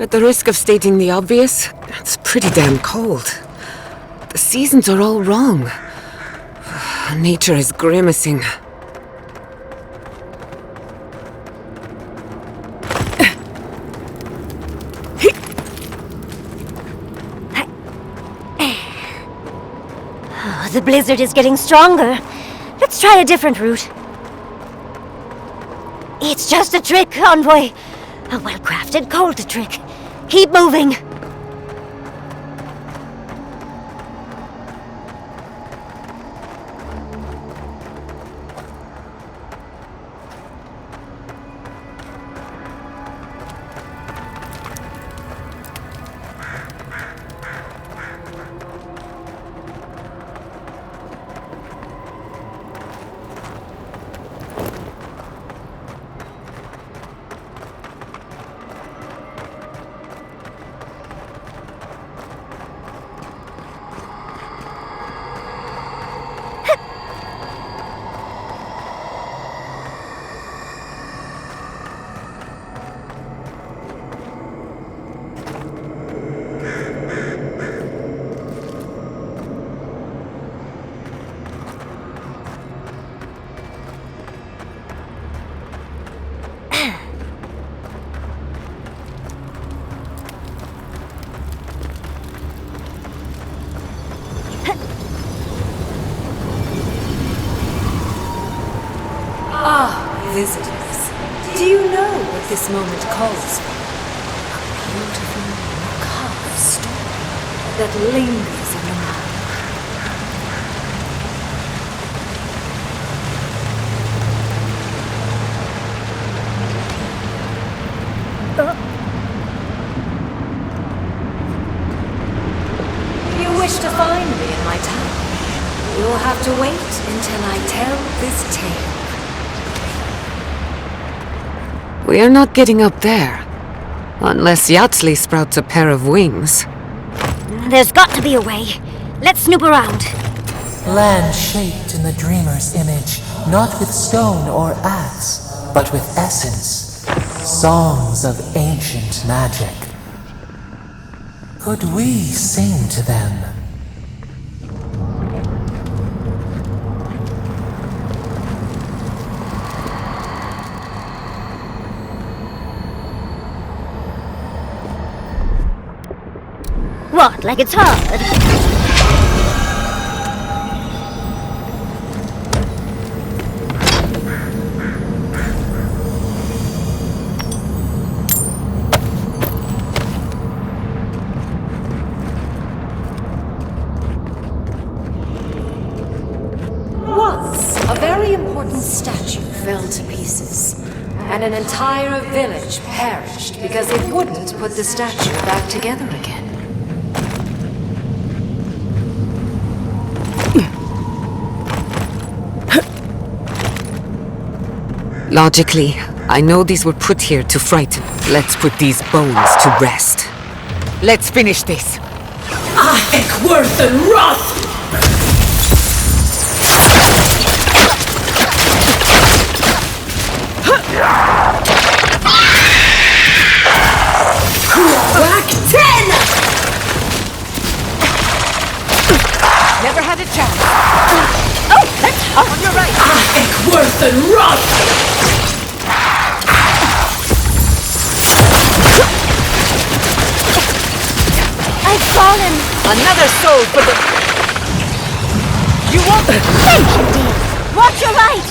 At the risk of stating the obvious, it's pretty damn cold. The seasons are all wrong. Nature is grimacing. The blizzard is getting stronger. Let's try a different route. It's just a trick, Envoy. A well-crafted cold trick. Keep moving. Visitors, do you know what this moment calls for? A beautiful, macabre story that lingers in the mind. You wish to find me in my tower? You'll have to wait until I tell this tale. We are not getting up there. Unless Yatsley sprouts a pair of wings. There's got to be a way. Let's snoop around. Land shaped in the dreamer's image, not with stone or axe, but with essence. Songs of ancient magic. Could we sing to them? What, like it's hard? Once, a very important statue fell to pieces, and an entire village perished because it wouldn't put the statue back together again. Logically, I know these were put here to frighten. Let's put these bones to rest. Let's finish this. Eckworth and Roth! Back 10! Never had a chance. Oh, that's hard. On your right. Eckworth and Roth! I've fallen. Another soul for the... You won't... Thank you, dear. Watch your right.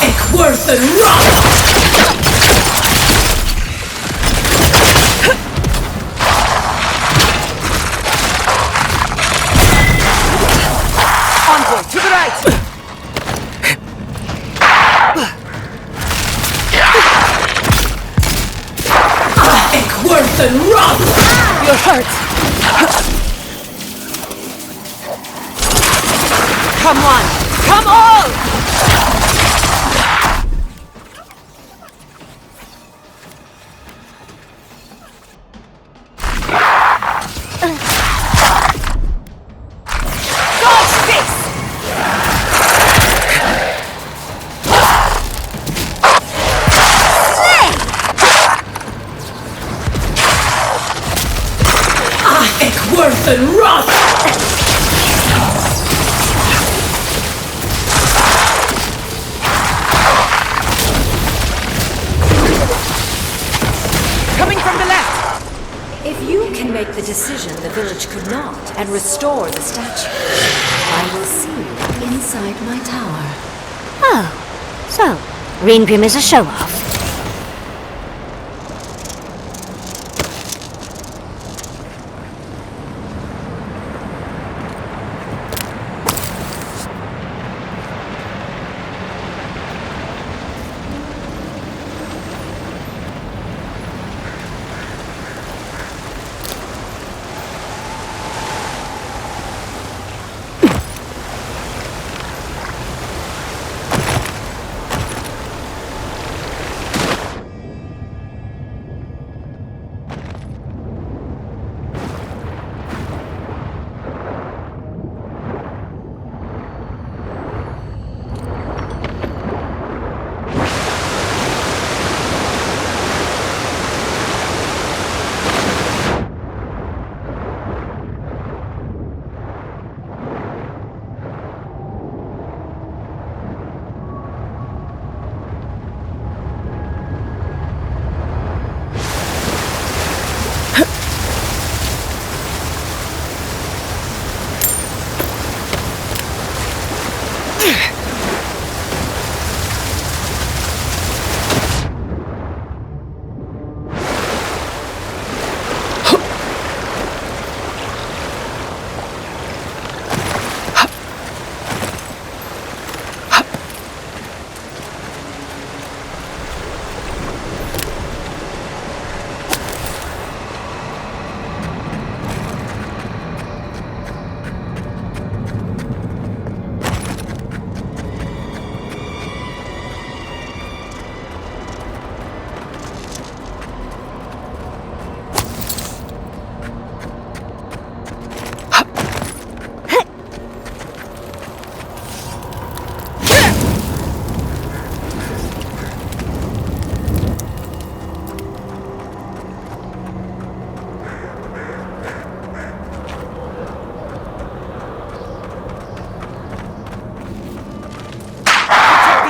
Eckworth and Roth! Envoy, to the right! Eckworth and Roth! You're hurt! Come on! Come on! Dodge this! worse than rot! Coming from the left! If you can make the decision the village could not and restore the statue, I will see you inside my tower. Oh, so Reengrim is a show-off.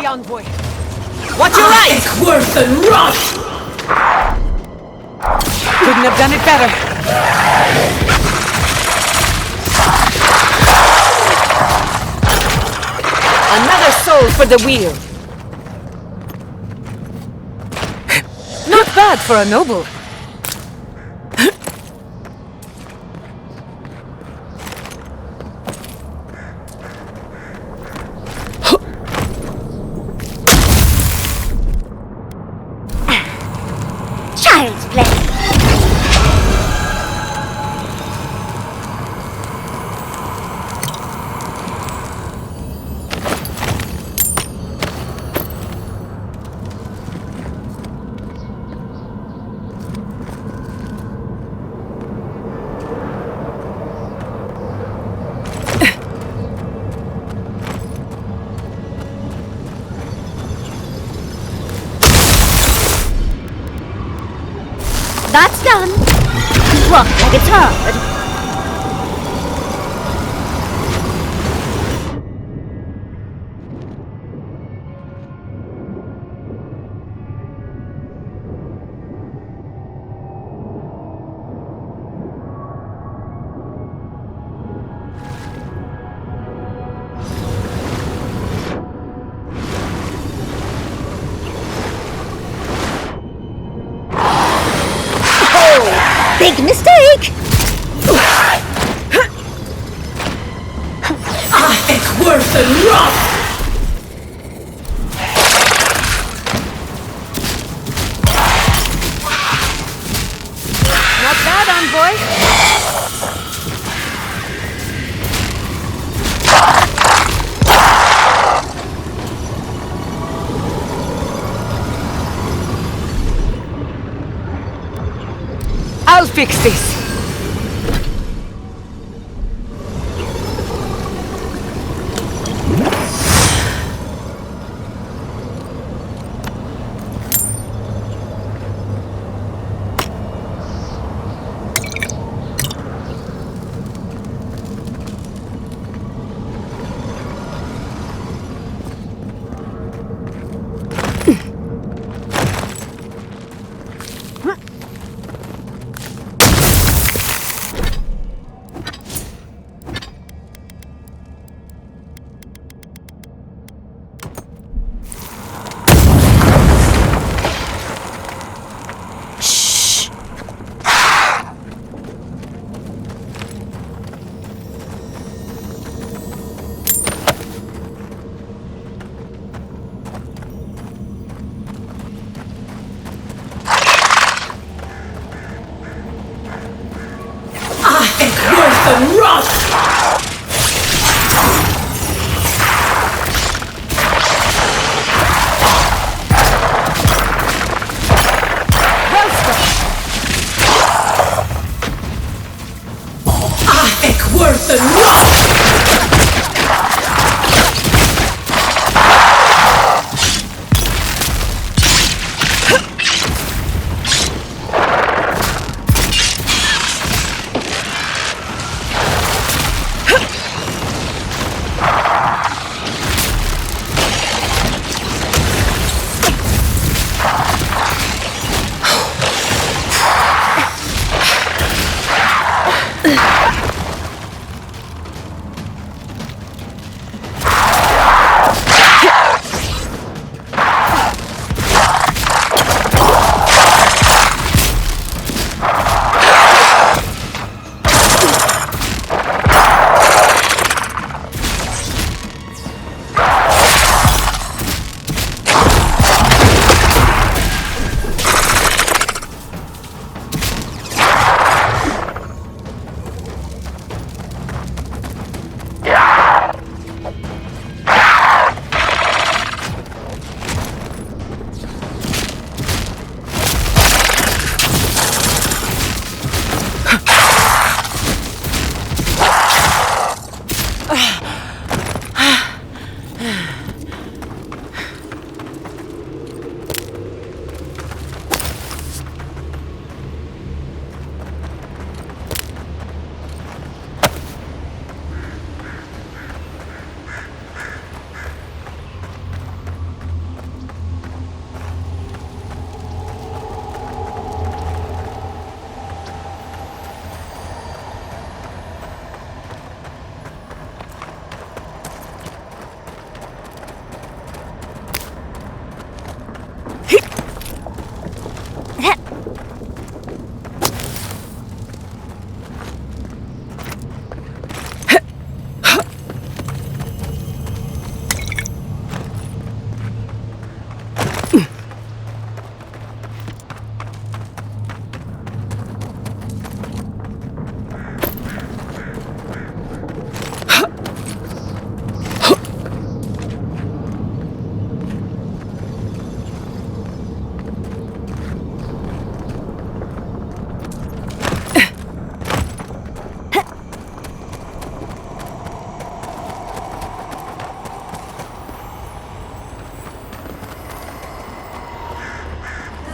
Envoy. Watch your eyes! It's worse than rot! Couldn't have done it better. Another soul for the wheel. Not bad for a noble. Child's play. That's done. Walk like it's hard. Big mistake! It's worse than rot! Not bad, Envoy. I'll fix this.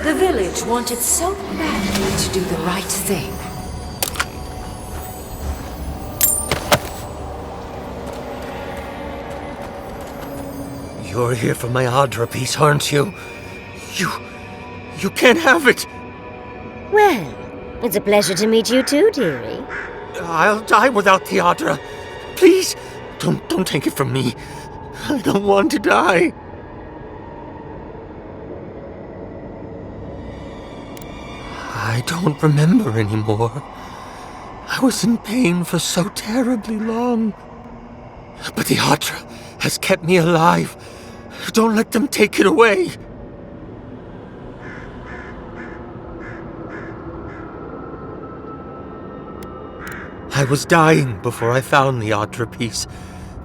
The village wanted so badly to do the right thing. You're here for my Adra piece, aren't you? You can't have it! Well, it's a pleasure to meet you too, dearie. I'll die without the Adra. Please, don't take it from me. I don't want to die. I don't remember anymore. I was in pain for so terribly long. But the Adra has kept me alive. Don't let them take it away. I was dying before I found the Adra piece,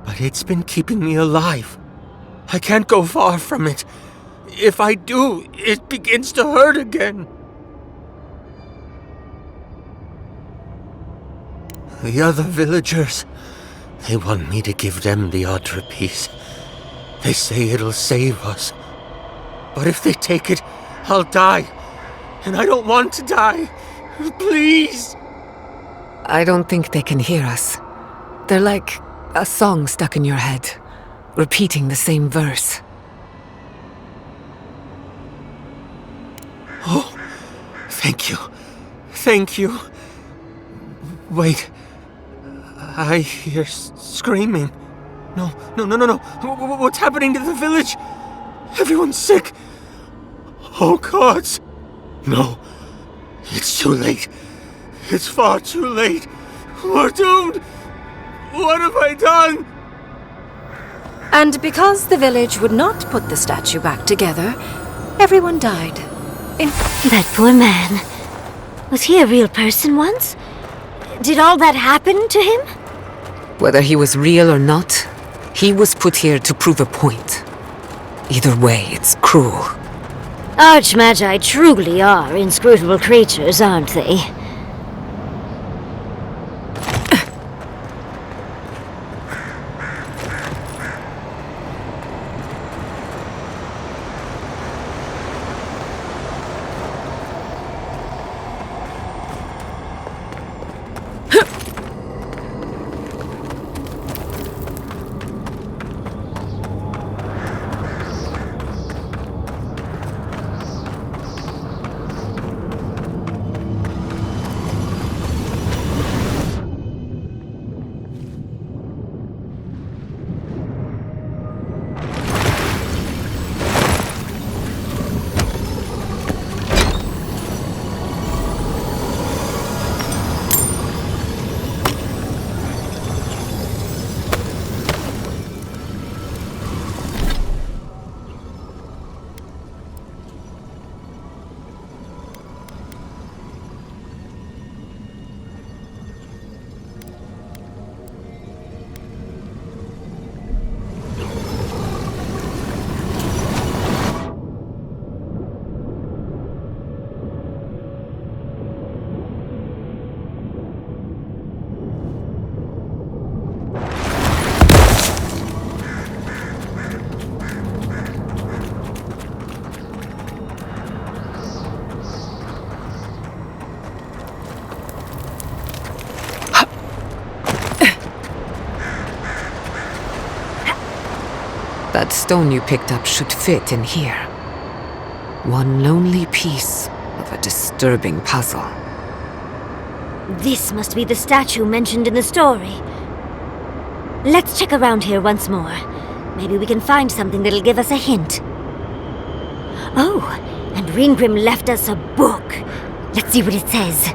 but it's been keeping me alive. I can't go far from it. If I do, it begins to hurt again. The other villagers, they want me to give them the Adra piece. They say it'll save us. But if they take it, I'll die. And I don't want to die. Please! I don't think they can hear us. They're like a song stuck in your head, repeating the same verse. Oh, thank you. Thank you. Wait. I hear screaming. No. What's happening to the village? Everyone's sick. Oh, gods. No. It's too late. It's far too late. We're doomed. What have I done? And because the village would not put the statue back together, everyone died. That poor man. Was he a real person once? Did all that happen to him? Whether he was real or not, he was put here to prove a point. Either way, it's cruel. Archmagi truly are inscrutable creatures, aren't they? That stone you picked up should fit in here. One lonely piece of a disturbing puzzle. This must be the statue mentioned in the story. Let's check around here once more. Maybe we can find something that'll give us a hint. Oh, and Ringrim left us a book. Let's see what it says.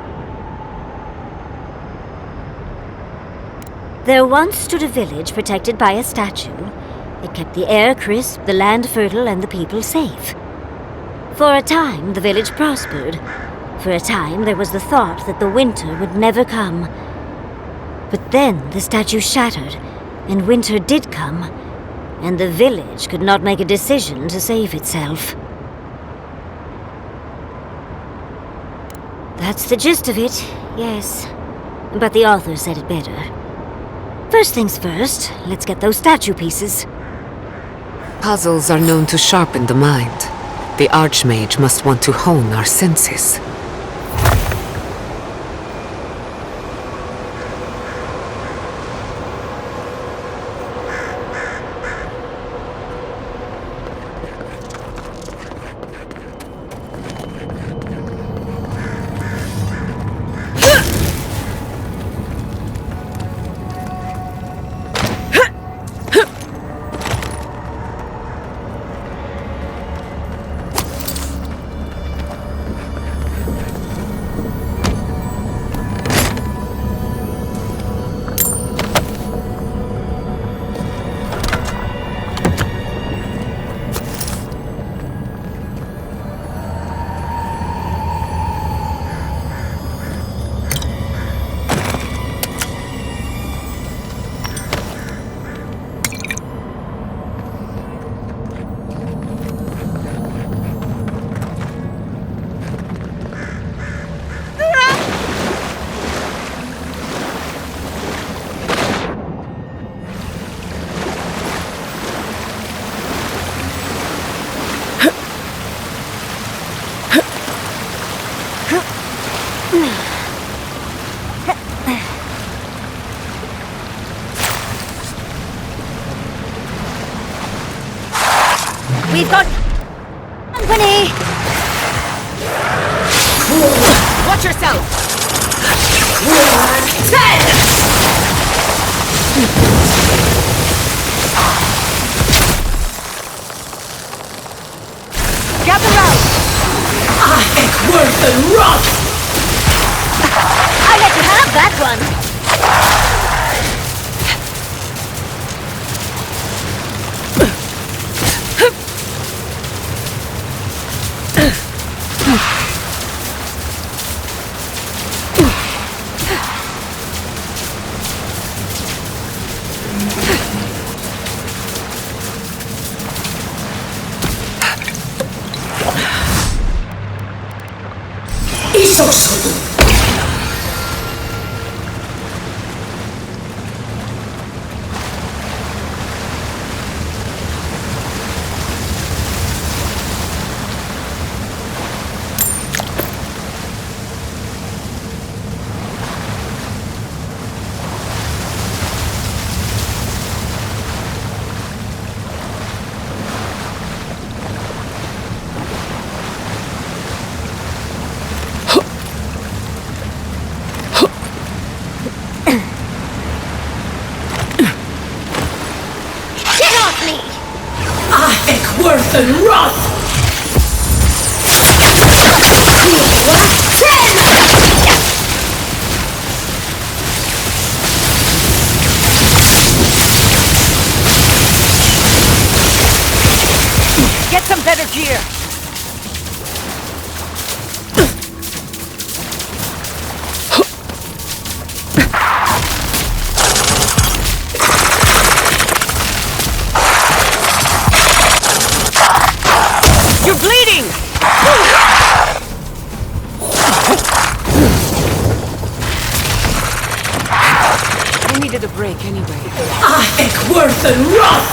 There once stood a village protected by a statue. It kept the air crisp, the land fertile, and the people safe. For a time, the village prospered. For a time, there was the thought that the winter would never come. But then the statue shattered, and winter did come, and the village could not make a decision to save itself. That's the gist of it, yes. But the author said it better. First things first, let's get those statue pieces. Puzzles are known to sharpen the mind. The Archmage must want to hone our senses. We've got company! Watch yourself! 10! Gather round! Worth and rot! I let you have that one! Worth and rot! 10! Get some better gear! You're bleeding! I needed a break anyway. Worth and rot!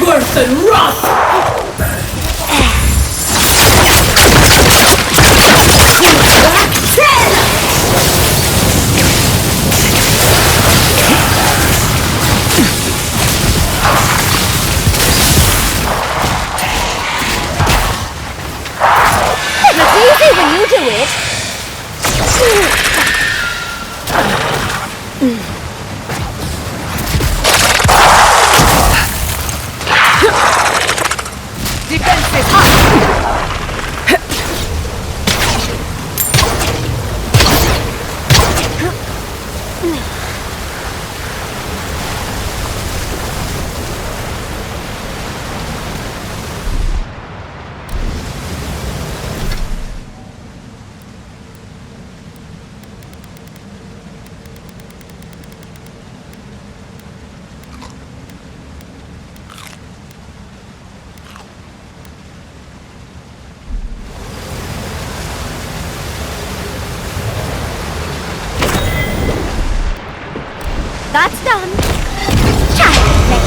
Worth and rot! do it! Defenses up! That's done. Child's play.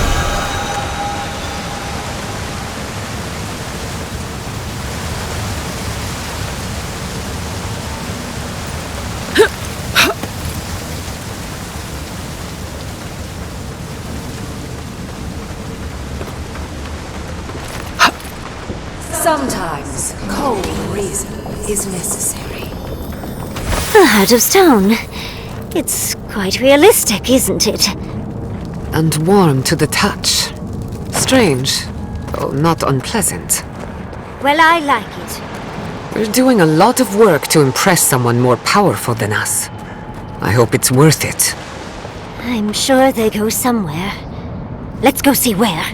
Sometimes cold reason is necessary. A heart of stone. It's quite realistic, isn't it? And warm to the touch. Strange, though not unpleasant. Well, I like it. We're doing a lot of work to impress someone more powerful than us. I hope it's worth it. I'm sure they go somewhere. Let's go see where.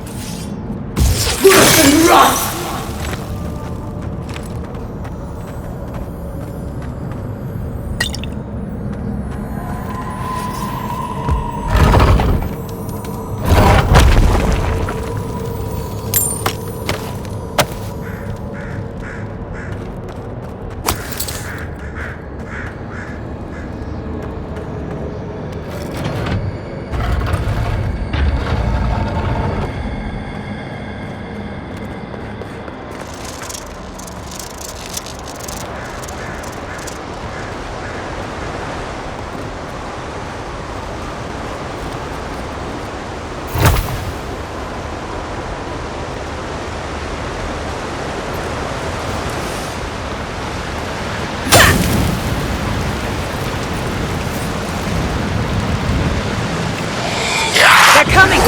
Coming!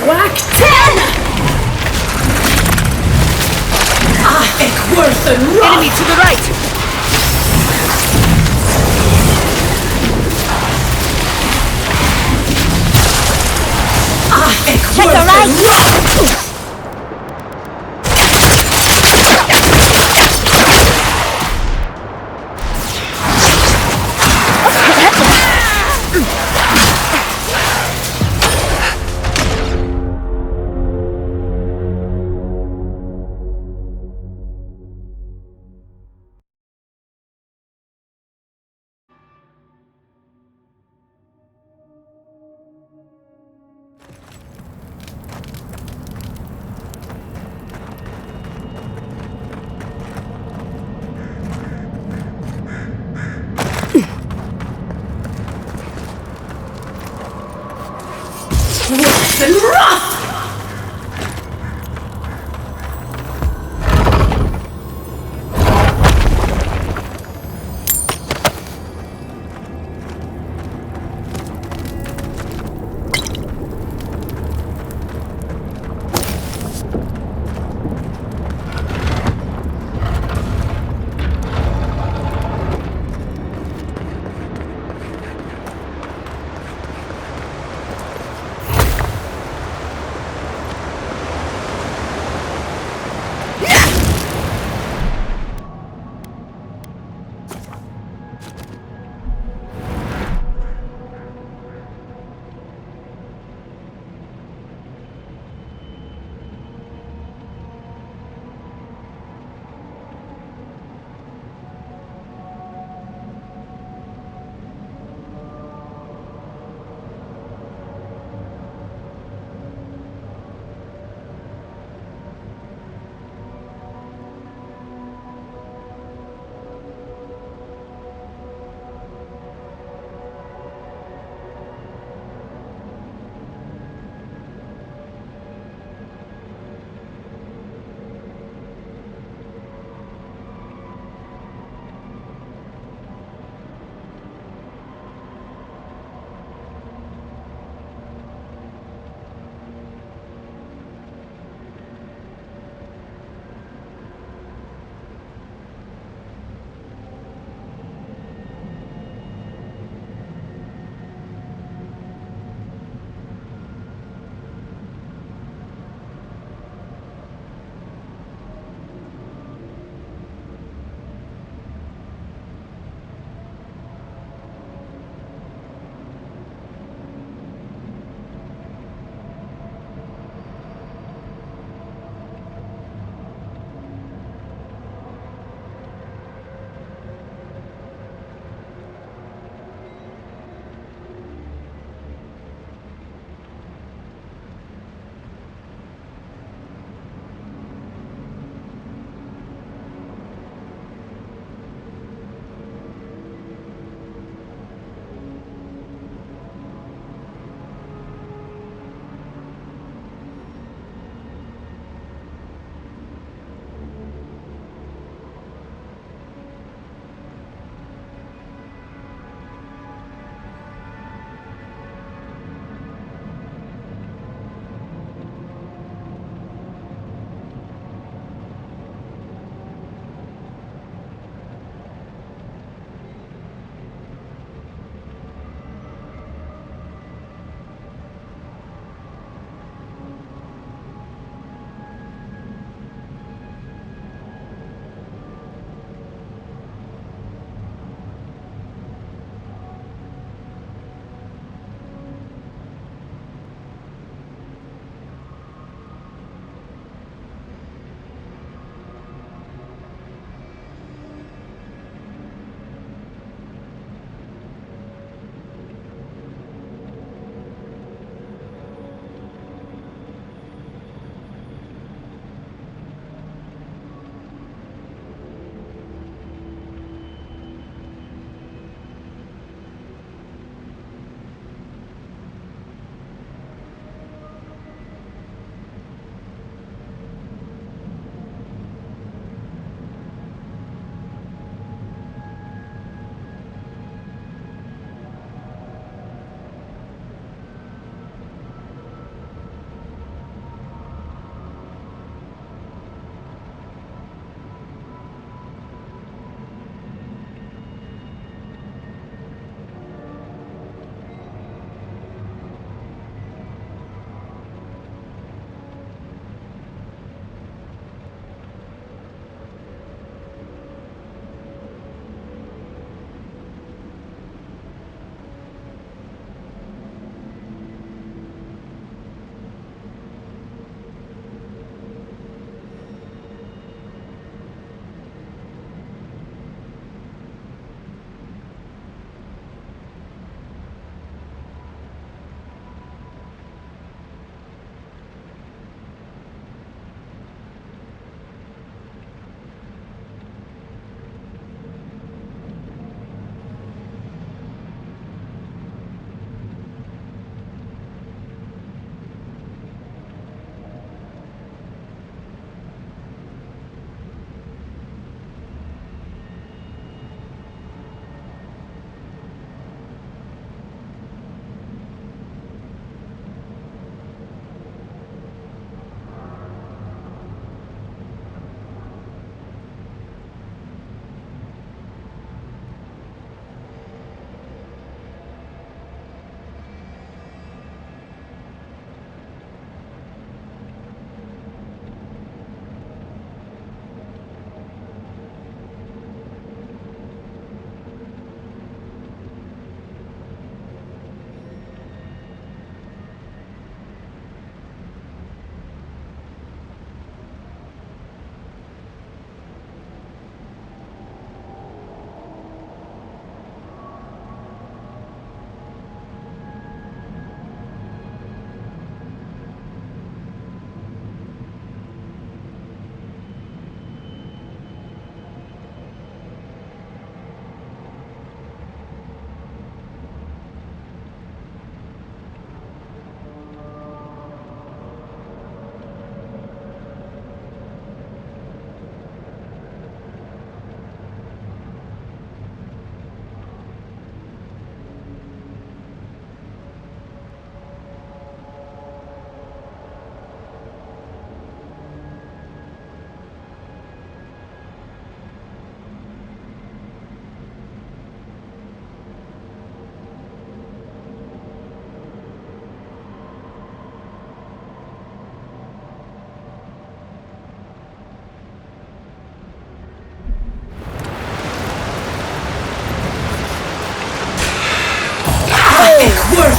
Whack 10! Worth and Enemy to the right! Check the right! and rough!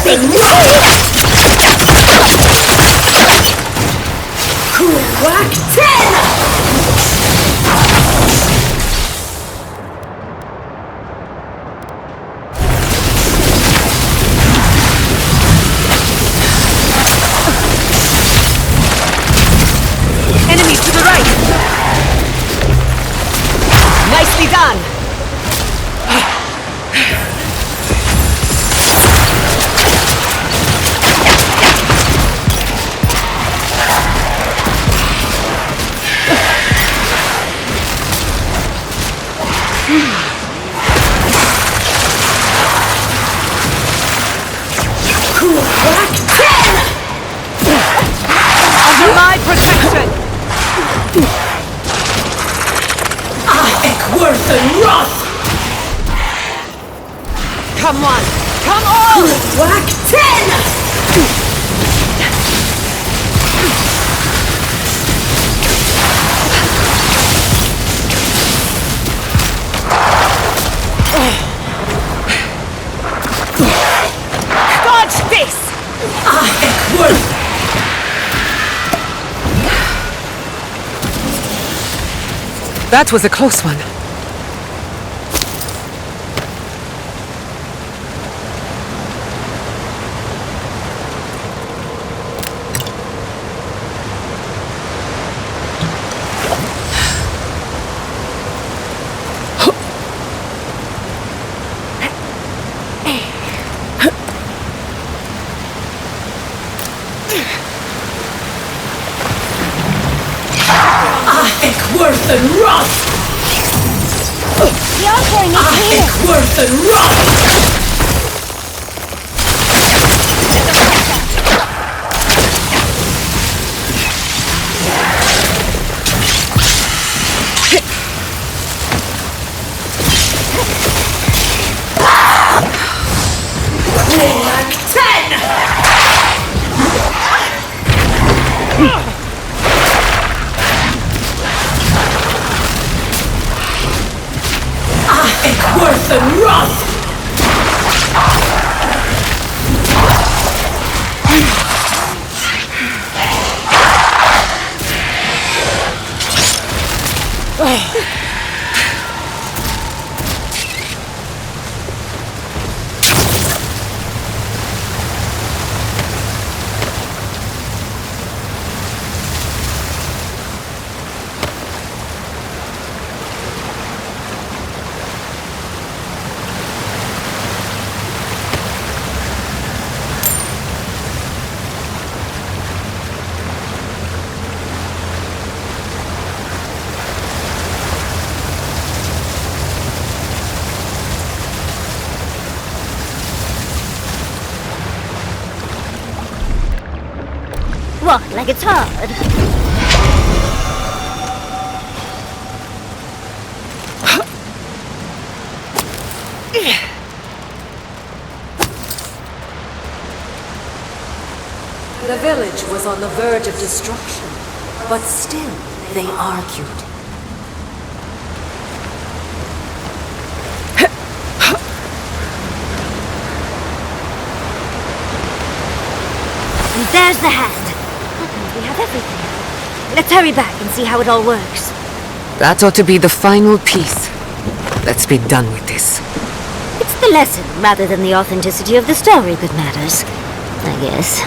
big roll! Cool whack 10! Enemies to the right! Nicely done! Cool whack 10! Under my protection! Eckworth and Roth! Come on! Come on! Whack 10! Dodge this! Eckworth! That was a close one. Eckworth and Roth! The offering is here! Eckworth and Roth! Whack 10! Eckworth and Roth! What, like it's hard? The village was on the verge of destruction, but still they argued. And there's the hand. That means we have everything. Let's hurry back and see how it all works. That ought to be the final piece. Let's be done with this. It's the lesson rather than the authenticity of the story that matters, I guess.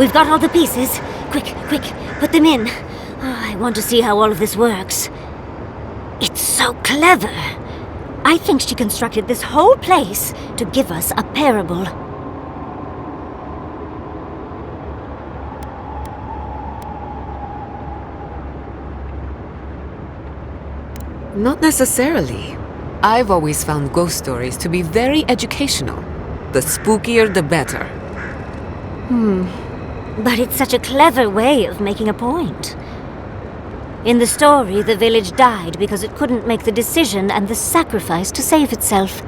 We've got all the pieces. Quick, quick, put them in. Oh, I want to see how all of this works. It's so clever. I think she constructed this whole place to give us a parable. Not necessarily. I've always found ghost stories to be very educational. The spookier, the better. But it's such a clever way of making a point. In the story, the village died because it couldn't make the decision and the sacrifice to save itself.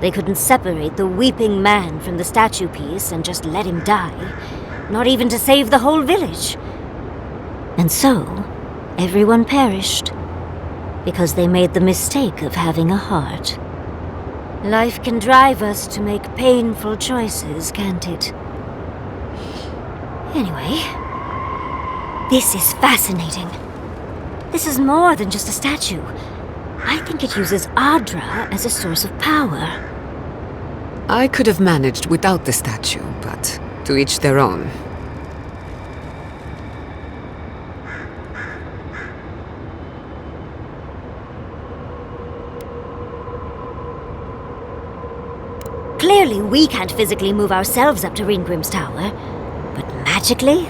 They couldn't separate the weeping man from the statue piece and just let him die. Not even to save the whole village. And so, everyone perished. Because they made the mistake of having a heart. Life can drive us to make painful choices, can't it? Anyway, this is fascinating. This is more than just a statue. I think it uses Adra as a source of power. I could have managed without the statue, but to each their own. Clearly, we can't physically move ourselves up to Ringgrim's tower. But magically?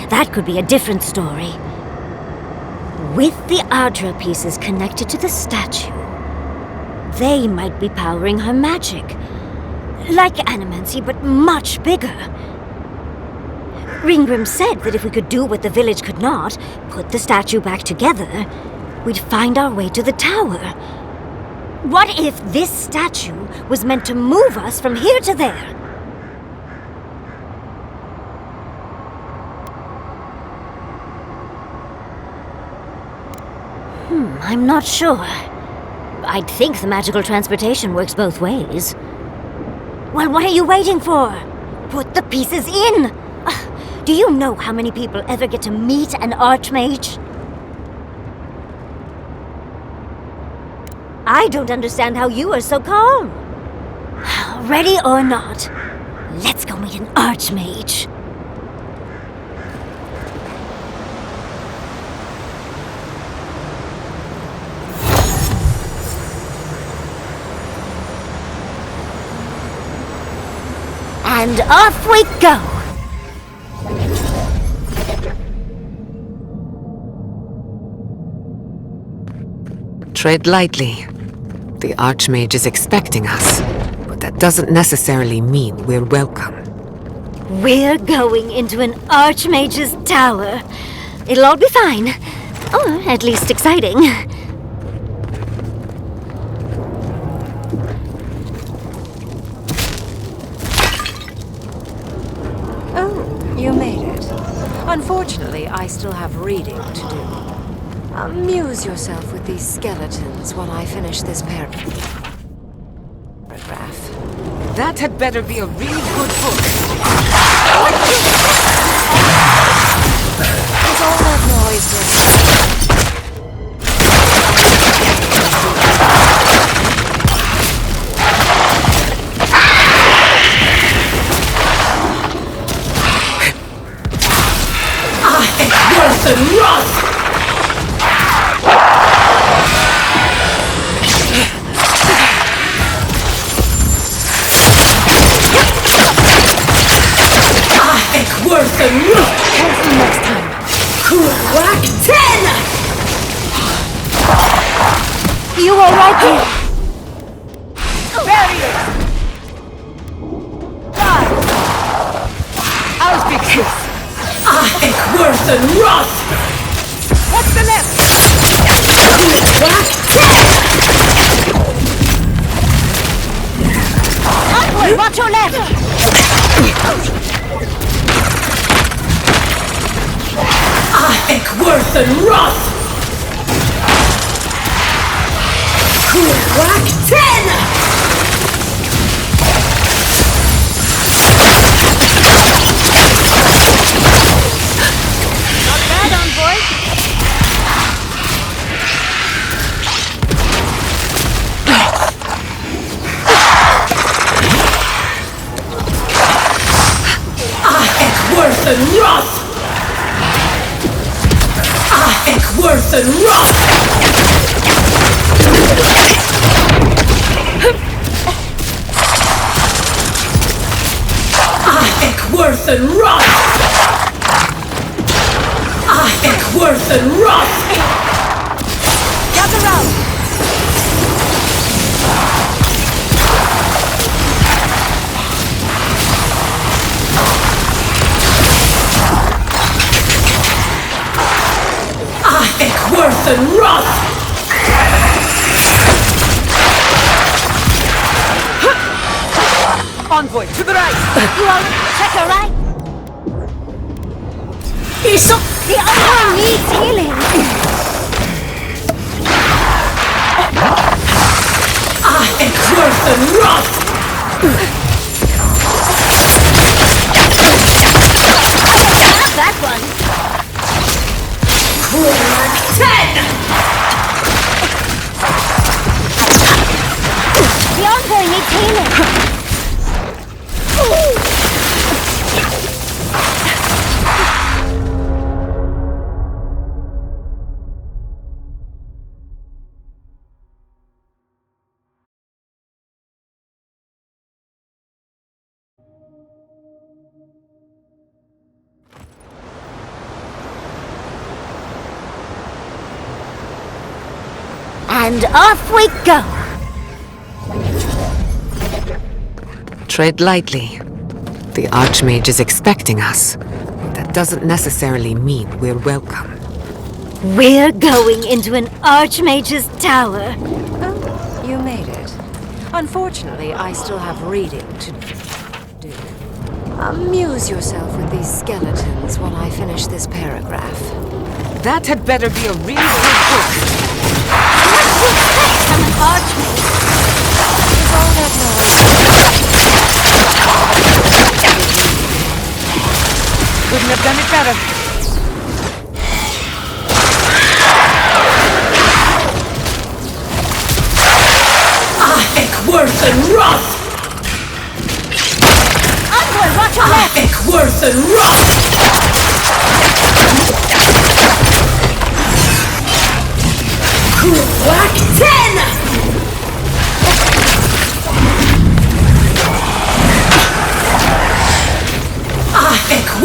That could be a different story. With the Adra pieces connected to the statue, they might be powering her magic. Like animancy, but much bigger. Ringgrim said that if we could do what the village could not, put the statue back together, we'd find our way to the tower. What if this statue was meant to move us from here to there? I'm not sure. I'd think the magical transportation works both ways. Well, what are you waiting for? Put the pieces in! Do you know how many people ever get to meet an archmage? I don't understand how you are so calm. Ready or not, let's go meet an archmage. And off we go! Tread lightly. The Archmage is expecting us, but that doesn't necessarily mean we're welcome. We're going into an Archmage's tower. It'll all be fine. Or at least exciting. Oh, you made it. Unfortunately, I still have reading to do. Amuse yourself with these skeletons while I finish this paragraph. That had better be a really good book. Is all that noise Worse than rust! Worse than rust! Careful next time. Crack 10! You alright there? Barrier! I'll fix this. It's worse than rust! What's the left? Crack 10! Onward, watch your left! It's worse than rust! Crack 10! Not bad, on board. Worth and rot! Worth and rot! Worth and rot! Gather round! Worth and rot! Envoy, to the right! You all check her right? Isa! The Envoy needs healing! Worth and rot! Not that one! Mark 10! The Envoy needs healing! And off we go! Tread lightly. The Archmage is expecting us. That doesn't necessarily mean we're welcome. We're going into an Archmage's tower. Oh, you made it. Unfortunately, I still have reading to do. Amuse yourself with these skeletons while I finish this paragraph. That had better be a real good book. What do you expect from an Archmage? Is all that Couldn't have done it better. Worth and rot! Envoy, watch your left! Worth and rot! Whack 10!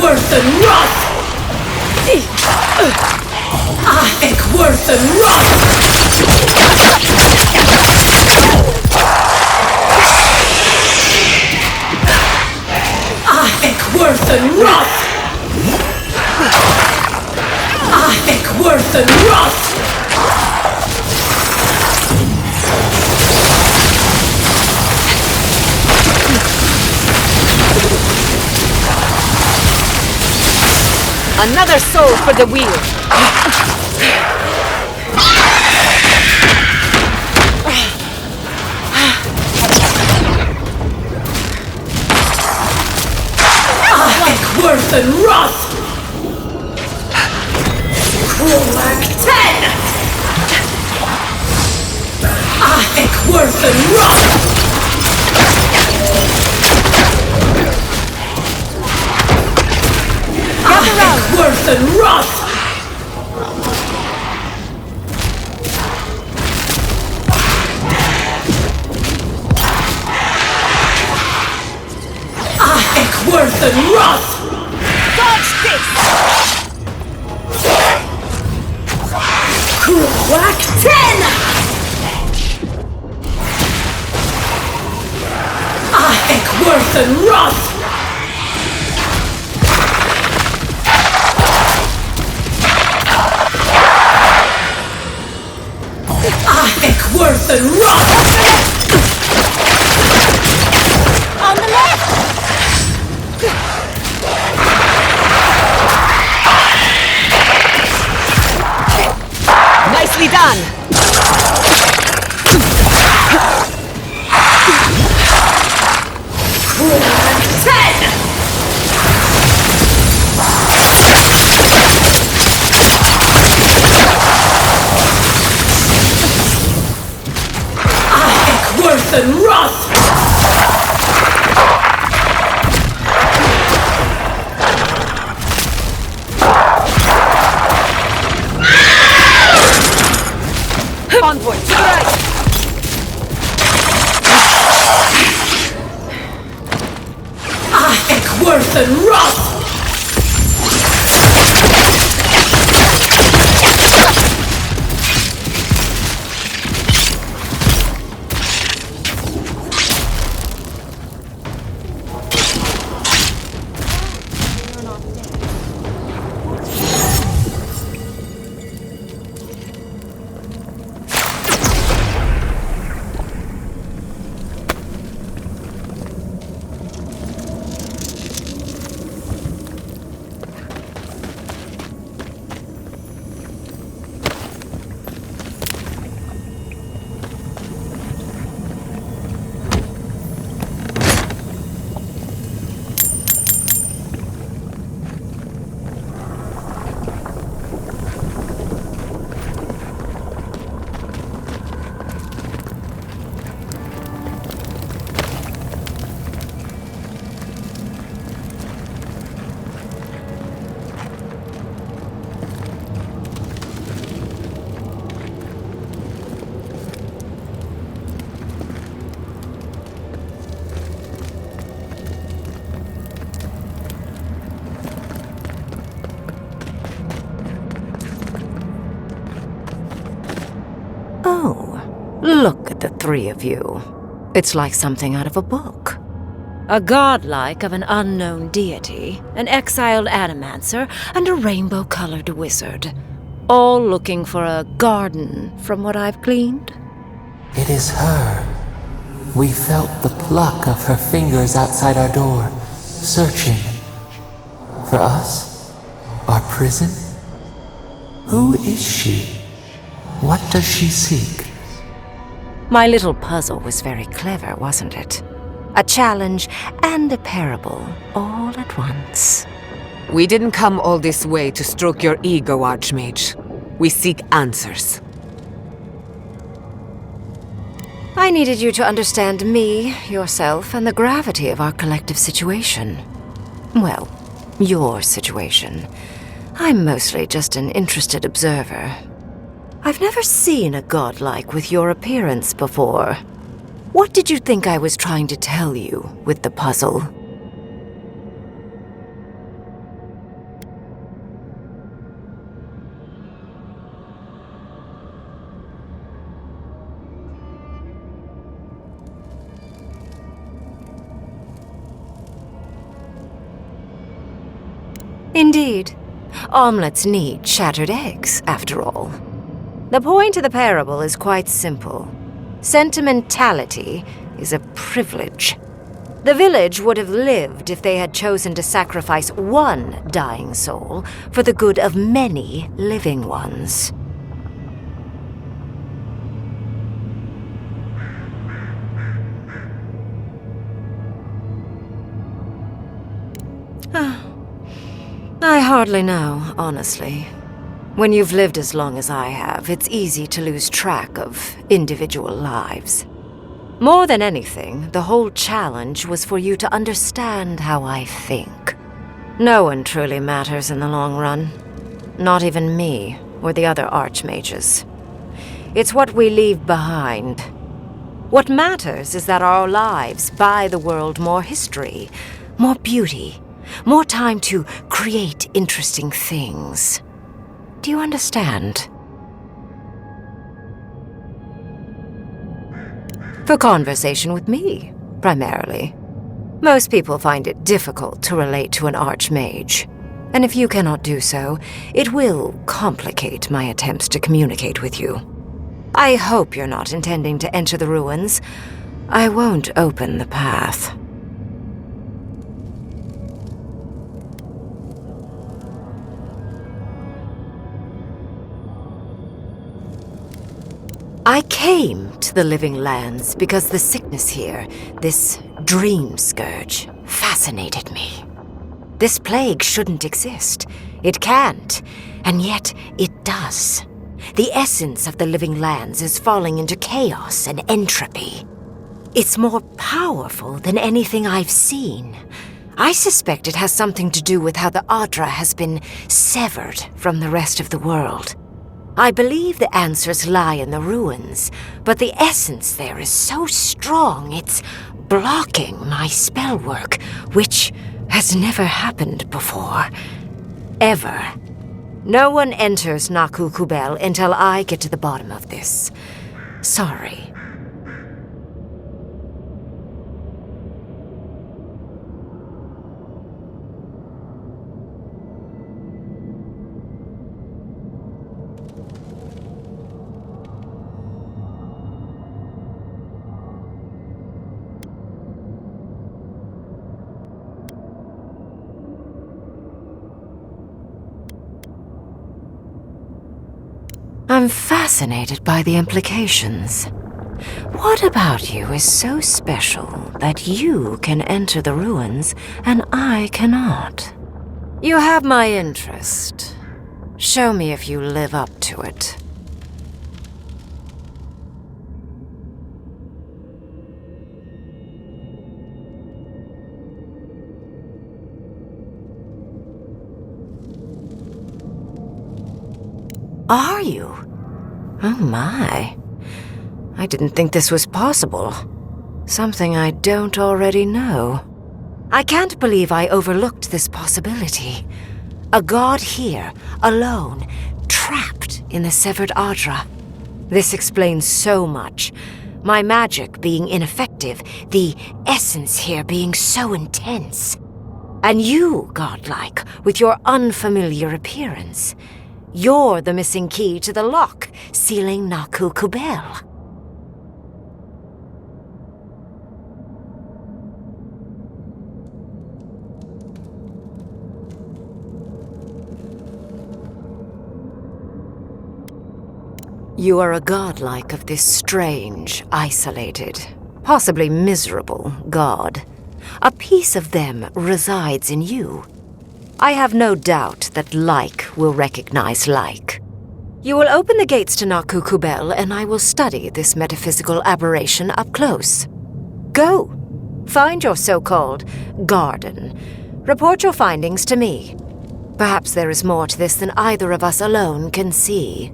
Worth and rot! Worth and rot! Worth and rot! Worth and rot! Another soul for the wheel. Worth and rot! Mark 10! Worth and rot! Worth and rot! Worth and rot! Dodge this! Whack 10! Worth and rot! Worth and rot! On the left! Nicely done! Worth and rot! convoy, to the right! Worth and Roth! Oh, look at the three of you. It's like something out of a book. A godlike of an unknown deity, an exiled animancer, and a rainbow-colored wizard. All looking for a garden, from what I've gleaned. It is her. We felt the pluck of her fingers outside our door, searching. For us? Our prison? Who is she? What does she seek? My little puzzle was very clever, wasn't it? A challenge and a parable, all at once. We didn't come all this way to stroke your ego, Archmage. We seek answers. I needed you to understand me, yourself, and the gravity of our collective situation. Well, your situation. I'm mostly just an interested observer. I've never seen a godlike with your appearance before. What did you think I was trying to tell you with the puzzle? Indeed. Omelets need shattered eggs, after all. The point of the parable is quite simple. Sentimentality is a privilege. The village would have lived if they had chosen to sacrifice one dying soul for the good of many living ones. I hardly know, honestly. When you've lived as long as I have, it's easy to lose track of individual lives. More than anything, the whole challenge was for you to understand how I think. No one truly matters in the long run. Not even me, or the other archmages. It's what we leave behind. What matters is that our lives buy the world more history, more beauty, more time to create interesting things. Do you understand? For conversation with me, primarily. Most people find it difficult to relate to an archmage. And if you cannot do so, it will complicate my attempts to communicate with you. I hope you're not intending to enter the ruins. I won't open the path. I came to the Living Lands because the sickness here, this dream scourge, fascinated me. This plague shouldn't exist. It can't, and yet it does. The essence of the Living Lands is falling into chaos and entropy. It's more powerful than anything I've seen. I suspect it has something to do with how the Adra has been severed from the rest of the world. I believe the answers lie in the ruins, but the essence there is so strong it's blocking my spell work, which has never happened before. Ever. No one enters Naku Kubel until I get to the bottom of this. Sorry. I'm fascinated by the implications. What about you is so special that you can enter the ruins and I cannot? You have my interest. Show me if you live up to it. Are you? Oh my. I didn't think this was possible. Something I don't already know. I can't believe I overlooked this possibility. A god here, alone, trapped in the severed Adra. This explains so much. My magic being ineffective, the essence here being so intense. And you, godlike, with your unfamiliar appearance. You're the missing key to the lock, sealing Naku Kubel. You are a godlike of this strange, isolated, possibly miserable god. A piece of them resides in you. I have no doubt that like will recognize like. You will open the gates to Naku Kubel, and I will study this metaphysical aberration up close. Go. Find your so-called garden. Report your findings to me. Perhaps there is more to this than either of us alone can see.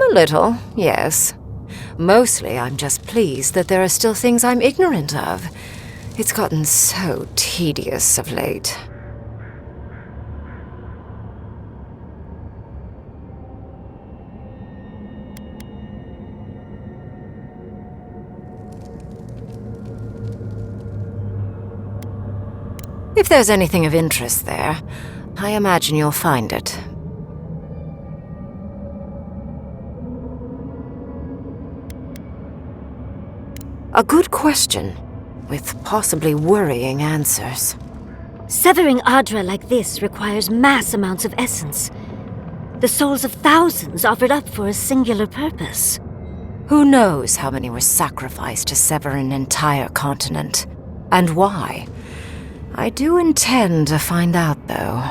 A little, yes. Mostly I'm just pleased that there are still things I'm ignorant of. It's gotten so tedious of late. If there's anything of interest there, I imagine you'll find it. A good question, with possibly worrying answers. Severing Adra like this requires mass amounts of essence. The souls of thousands offered up for a singular purpose. Who knows how many were sacrificed to sever an entire continent? And why? I do intend to find out, though.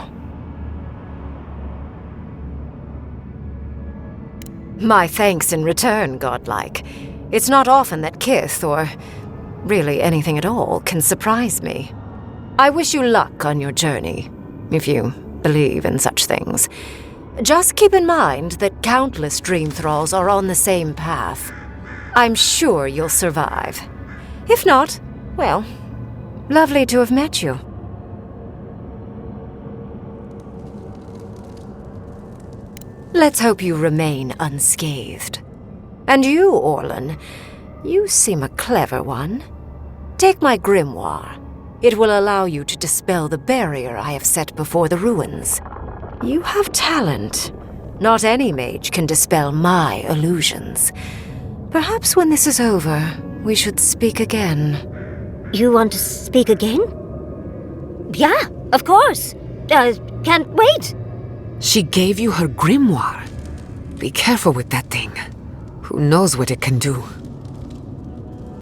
My thanks in return, godlike. It's not often that Kith, or really anything at all, can surprise me. I wish you luck on your journey, if you believe in such things. Just keep in mind that countless dream thralls are on the same path. I'm sure you'll survive. If not, well, lovely to have met you. Let's hope you remain unscathed. And you, Orlan, you seem a clever one. Take my grimoire. It will allow you to dispel the barrier I have set before the ruins. You have talent. Not any mage can dispel my illusions. Perhaps when this is over, we should speak again. You want to speak again? Yeah, of course. Can't wait. She gave you her grimoire. Be careful with that thing. Who knows what it can do?